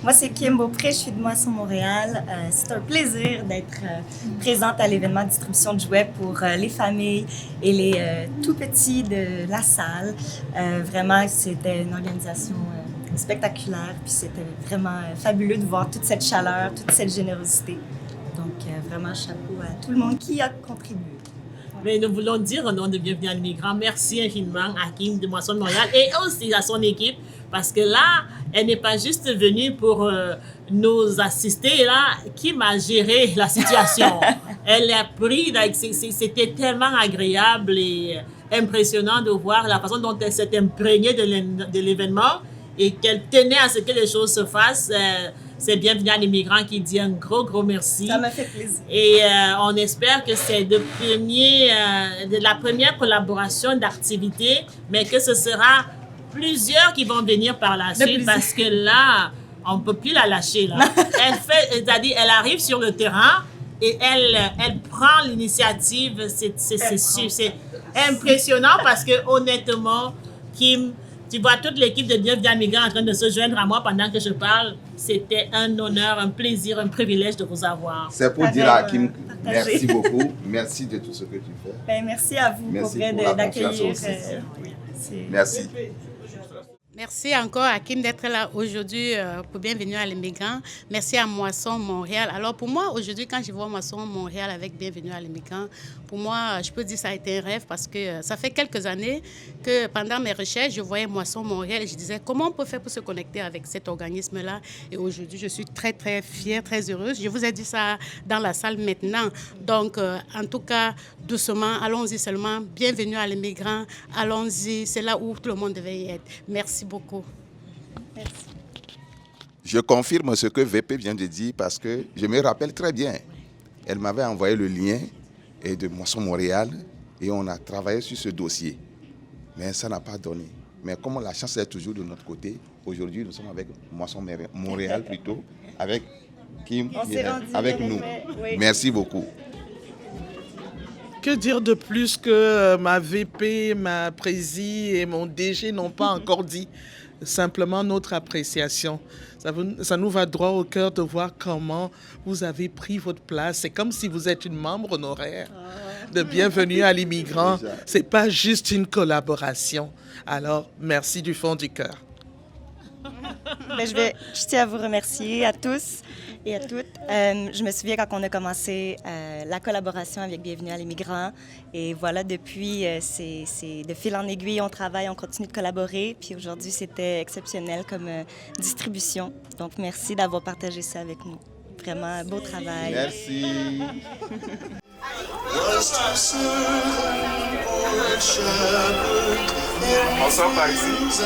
Moi, c'est Kim Beaupré, je suis de Moisson Montréal. C'est un plaisir d'être présente à l'événement de distribution de jouets pour les familles et les tout-petits de la salle. Vraiment, c'était une organisation spectaculaire, puis c'était vraiment fabuleux de voir toute cette chaleur, toute cette générosité. Donc, vraiment, chapeau à tout le monde qui a contribué. Mais nous voulons dire au nom de Bienvenue à l'immigrant, merci infiniment à Kim de Moisson de Montréal et aussi à son équipe, parce que là, elle n'est pas juste venue pour nous assister, là, Kim a géré la situation. Elle a pris, c'était tellement agréable et impressionnant de voir la façon dont elle s'est imprégnée de l'événement et qu'elle tenait à ce que les choses se fassent. C'est Bienvenue à l'immigrant qui dit un gros merci. Ça m'a fait plaisir. Et on espère que c'est de la première collaboration d'activité, mais que ce sera plusieurs qui vont venir par la suite parce que là, on ne peut plus la lâcher. Là. C'est-à-dire, elle arrive sur le terrain et elle prend l'initiative. C'est impressionnant parce que honnêtement, Kim, tu vois toute l'équipe de Bienvenue à l'immigrant en train de se joindre à moi pendant que je parle. C'était un honneur, un plaisir, un privilège de vous avoir. C'est pour dire à Kim, merci beaucoup. Merci de tout ce que tu fais. Ben, merci à vous merci pour d'accueillir. Merci. Merci encore à Kim d'être là aujourd'hui pour Bienvenue à l'immigrant. Merci à Moisson Montréal. Alors pour moi, aujourd'hui, quand je vois Moisson Montréal avec Bienvenue à l'immigrant, pour moi, je peux dire que ça a été un rêve parce que ça fait quelques années que pendant mes recherches, je voyais Moisson Montréal et je disais comment on peut faire pour se connecter avec cet organisme-là. Et aujourd'hui, je suis très, très fière, très heureuse. Je vous ai dit ça dans la salle maintenant. Donc, en tout cas, doucement, allons-y seulement. Bienvenue à l'immigrant. Allons-y. C'est là où tout le monde devait y être. Merci beaucoup. Merci. Je confirme ce que VP vient de dire parce que je me rappelle très bien. Elle m'avait envoyé le lien de Moisson Montréal et on a travaillé sur ce dossier. Mais ça n'a pas donné. Mais comme la chance est toujours de notre côté, aujourd'hui nous sommes avec Moisson Montréal plutôt, avec Kim, avec nous. Oui. Merci beaucoup. Que dire de plus que ma VP, ma prési et mon DG n'ont pas encore dit? Simplement notre appréciation. Ça nous va droit au cœur de voir comment vous avez pris votre place. C'est comme si vous êtes une membre honoraire de Bienvenue à l'immigrant. Ce n'est pas juste une collaboration. Alors, merci du fond du cœur. Ben, je tiens à vous remercier à tous et à toutes. Je me souviens quand on a commencé la collaboration avec Bienvenue à l'immigrant. Et voilà, depuis, c'est de fil en aiguille, on travaille, on continue de collaborer. Puis aujourd'hui, c'était exceptionnel comme distribution. Donc, merci d'avoir partagé ça avec nous. Vraiment, beau travail. Merci. On sort par ici.